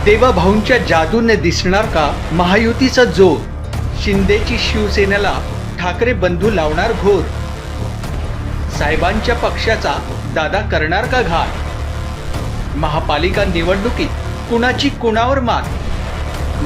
देवाभाऊंच्या जादूने दिसणार का महायुतीचा जोर? शिंदेची शिवसेनेला ठाकरे बंधू लावणार घोर. साहेबांच्या पक्षाचा दादा करणार का घात? महापालिका निवडणुकीत कुणाची कुणावर मात?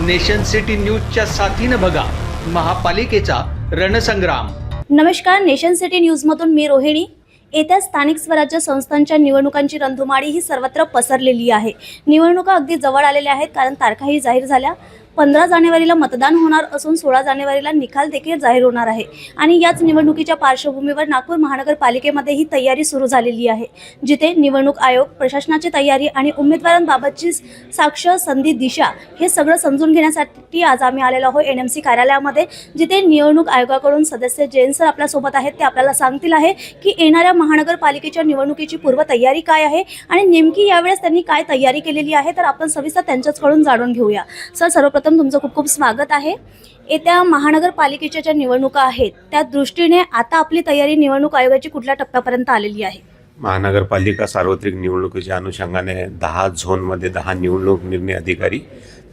नेशन सिटी न्यूजच्या साथीनं बघा महापालिकेचा रणसंग्राम. नमस्कार, नेशन सिटी न्यूजमधून मी रोहिणी. येत्या स्थानिक स्वराज्य संस्थांच्या निवडणुकांची रणधुमाळी ही सर्वत्र पसरलेली आहे. निवडणुका अगदी जवळ आलेल्या आहेत, कारण तारखाही जाहीर झाल्या. 15 जानेवारीला मतदान होणार असून 16 जानेवारीला निकाल देखील जाहीर होणार आहे. आणि याच निवडणुकीच्या पार्श्वभूमीवर नागपूर महानगरपालिकेमध्ये ही तयारी सुरू झालेली आहे, जिथे निवडणूक आयोग, प्रशासनाची तयारी आणि उमेदवारांबाबतची साक्ष, संधी, दिशा हे सगळं समजून घेण्यासाठी आज आम्ही आलेलो आहोत NMC कार्यालयामध्ये, जिथे निवडणूक आयोगाकडून सदस्य जैन सर आपल्यासोबत आहेत. ते आपल्याला सांगतील आहे की येणाऱ्या महानगरपालिकेच्या निवडणुकीची पूर्वतयारी काय आहे आणि नेमकी यावेळेस त्यांनी काय तयारी केलेली आहे. तर आपण सविस्तर त्यांच्याकडून जाणून घेऊया. सर, सर्वप्रथम तुमचं खूप खूप स्वागत आहे. येत्या महानगरपालिकेच्या ज्या निवडणुका आहेत त्या दृष्टीने आता आपली तयारी निवडणूक आयोगाची कुठल्या टप्प्यापर्यंत आलेली आहे? महानगरपालिका सार्वत्रिक निवडणुकीच्या अनुषंगाने 10 झोनमध्ये 10 निवडणूक निर्णय अधिकारी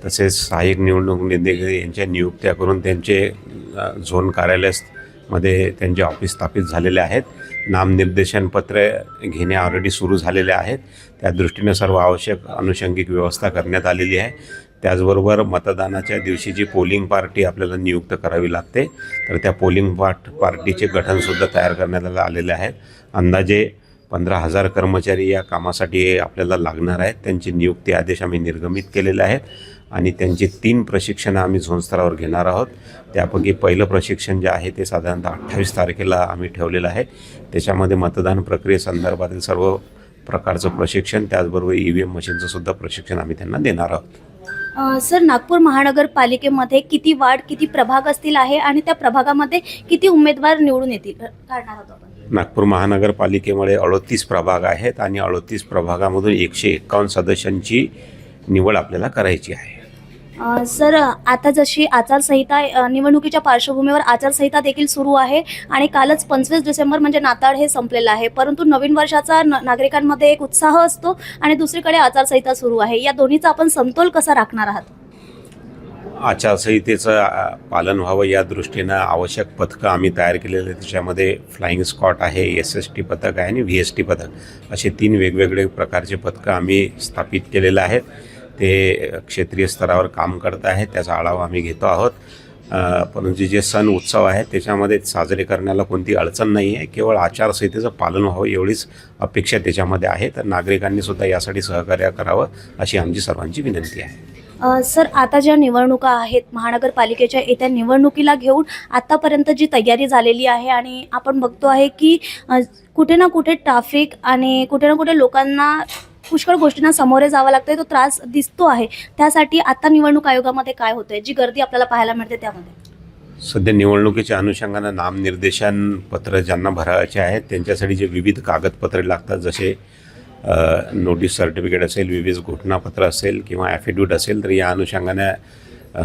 तसेच सहाय्यक निवडणूक निर्णय अधिकारी यांच्या नियुक्त्या करून त्यांचे झोन कार्यालयामध्ये त्यांचे ऑफिस स्थापित झालेले आहेत. नामनिर्देशन पत्र घेणे ऑलरेडी सुरू झालेले आहेत. त्या दृष्टीने सर्व आवश्यक अनुषंगिक व्यवस्था करण्यात आलेली आहे. त्याचबरोबर मतदानाच्या दिवशी जी पोलिंग पार्टी आपल्याला नियुक्त करावी लागते, तर त्या पोलिंग पार्टीचे गठनसुद्धा तयार करण्यात आलेले आहेत. अंदाजे 15,000 कर्मचारी या कामासाठी आपल्याला लागणार आहेत. त्यांचे नियुक्ती आदेश आम्ही निर्गमित केलेले आहेत आणि त्यांची 3 प्रशिक्षणं आम्ही झोन स्तरावर घेणार आहोत. त्यापैकी पहिलं प्रशिक्षण जे आहे ते साधारणतः 28 तारखेला आम्ही ठेवलेलं आहे. त्याच्यामध्ये मतदान प्रक्रियेसंदर्भातील सर्व प्रकारचं प्रशिक्षण, त्याचबरोबर EVM मशीनचं सुद्धा प्रशिक्षण आम्ही त्यांना देणार आहोत. सर, नागपूर महानगरपालिकेमध्ये किती वार्ड, किती प्रभाग असतील आहे आणि त्या प्रभागामध्ये किती उमेदवार निवडून येतील काढणार आहोत आपण? नागपूर महानगरपालिकेमध्ये 38 प्रभाग आहेत आणि 38 प्रभागामधून 151 सदस्यांची निवड आपल्याला करायची आहे. सर, आता जशी आचारसंहिता, निवडणुकीच्या पार्श्वभूमीवर आचारसंहिता देखील सुरू आहे आणि कालच 25 डिसेंबर म्हणजे नाताळ हे संपलेलं आहे. परंतु नवीन वर्षाचा नागरिकांमध्ये एक उत्साह असतो आणि दुसरीकडे आचारसंहिता सुरू आहे. या दोन्हीचा आपण समतोल कसा राखणार आहात? आचारसंहितेचं पालन व्हावं या दृष्टीनं आवश्यक पथकं आम्ही तयार केलेले आहेत. त्याच्यामध्ये फ्लाइंग स्क्वॉड आहे, SST पथक आहे आणि VST पथक, असे 3 वेगवेगळे प्रकारचे पथकं आम्ही स्थापित केलेले आहेत. ते क्षेत्रीय स्तरावर काम करत आहेत. त्याचा आढावा आम्ही घेतो आहोत. परंतु जे सण उत्सव आहेत त्याच्यामध्ये साजरे करण्याला कोणती अडचण नाही आहे. केवळ आचारसंहितेचं पालन व्हावं एवढीच अपेक्षा त्याच्यामध्ये आहे. तर नागरिकांनी सुद्धा यासाठी सहकार्य करावं अशी आमची सर्वांची विनंती आहे. सर, आता ज्या निवडणुका आहेत महानगरपालिकेच्या, येत्या निवडणुकीला घेऊन आतापर्यंत जी तयारी झालेली आहे आणि आपण बघतो आहे की कुठे ना कुठे ट्रॅफिक आणि कुठे ना कुठे लोकांना पुष्कळ गोष्टींना सामोरे जावं लागतंय, तो त्रास दिसतो आहे. त्यासाठी आता निवडणूक आयोगामध्ये काय होतंय, जी गर्दी आपल्याला पाहायला मिळते त्यामध्ये? सध्या निवडणुकीच्या अनुषंगानं नामनिर्देशन पत्र ज्यांना भरायचे आहेत त्यांच्यासाठी जे विविध कागदपत्रे लागतात, जसे नोटीस सर्टिफिकेट असेल, विविध घोषणापत्र असेल किंवा ॲफिडेविट असेल, तर या अनुषंगाने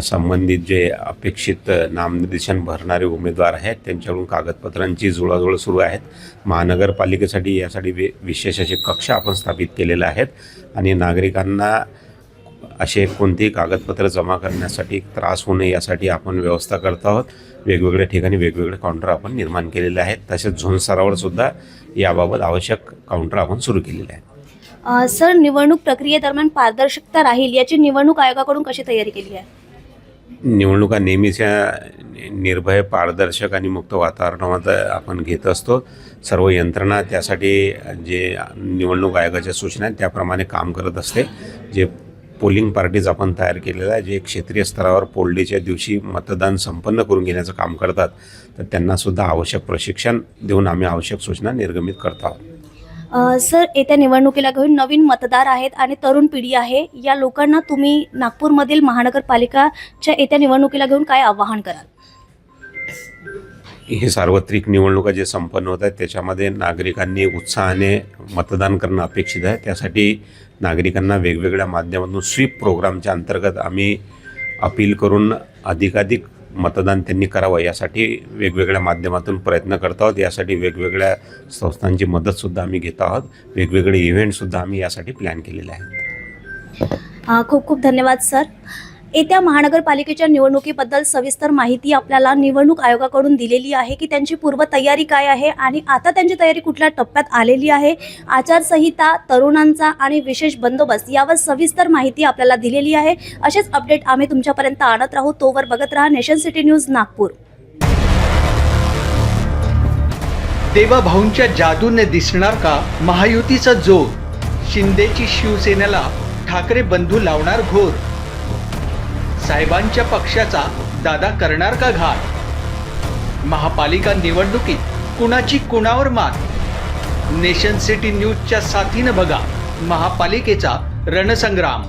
संबंधित जे अपेक्षित नामनिर्देशन भरणारे उमेदवार आहेत त्यांच्याकडून कागदपत्रांची जुळवाजुळव सुरू आहेत. महानगरपालिकेसाठी यासाठी विशेष असे कक्ष आपण स्थापित केलेले आहेत आणि नागरिकांना असे कोणतेही कागदपत्र जमा करण्यासाठी त्रास होऊ नये यासाठी आपण व्यवस्था करत आहोत. वेगवेगळ्या ठिकाणी वेगवेगळे काउंटर आपण निर्माण केलेले आहेत. तसेच झोन स्तरावर सुद्धा याबाबत आवश्यक काउंटर आपण सुरू केलेले आहेत. सर, निवडणूक प्रक्रियेदरम्यान पारदर्शकता राहील याची निवडणूक आयोगाकडून कशी तयारी केली आहे? निवडणुका नेहमीच्या निर्भय, पारदर्शक आणि मुक्त वातावरणामध्ये आपण घेत असतो. सर्व यंत्रणा त्यासाठी जे निवडणूक आयोगाच्या सूचना आहेत त्याप्रमाणे काम करत असते. जे पोलिंग पार्टीज आपण तयार केलेलं आहे, जे क्षेत्रीय स्तरावर पोल डेच्या दिवशी मतदान संपन्न करून घेण्याचं काम करतात, तर त्यांनासुद्धा आवश्यक प्रशिक्षण देऊन आम्ही आवश्यक सूचना निर्गमित करत आहोत. सर, येत्या निवडणुकीला घेऊन नवीन मतदार आहेत आणि तरुण पिढी आहे. या लोकांना तुम्ही नागपूरमधील महानगरपालिकाच्या येत्या निवडणुकीला घेऊन काय आवाहन कराल? हे सार्वत्रिक निवडणुका जे संपन्न होत आहेत त्याच्यामध्ये नागरिकांनी उत्साहाने मतदान करणं अपेक्षित आहे. त्यासाठी नागरिकांना वेगवेगळ्या माध्यमातून स्वीप प्रोग्रामच्या अंतर्गत आम्ही अपील करून अधिकाधिक मतदान त्यांनी करावं यासाठी वेगवेगळ्या माध्यमातून प्रयत्न करत आहोत. यासाठी वेगवेगळ्या संस्थांची मदतसुद्धा आम्ही घेत आहोत. वेगवेगळे इव्हेंटसुद्धा आम्ही यासाठी प्लॅन केलेले आहेत. खूप खूप धन्यवाद सर. येत्या महानगरपालिकेच्या निवडणुकीबद्दल सविस्तर माहिती आपल्याला निवडणूक आयोगाकडून दिलेली आहे की त्यांची पूर्वतयारी काय आहे आणि आता त्यांची तयारी कुठल्या टप्प्यात आलेली आहे. आचारसंहिता, तरुणांचा आणि विशेष बंदोबस्त यावर सविस्तर माहिती आपल्याला दिलेली आहे. असेच अपडेट आम्ही तुमच्यापर्यंत आणत राहू. तोवर बघत राहा नेशन सिटी न्यूज नागपूर. देवाभाऊंच्या जादूने दिसणार का महायुतीचा जोर? शिंदेची शिवसेनेला ठाकरे बंधू लावणार घोर. साहेबांच्या पक्षाचा दादा करणार का घात? महापालिका निवडणुकीत कुणाची कुणावर मात? नेशन सिटी न्यूजच्या साथीनं बघा महापालिकेचा रणसंग्राम.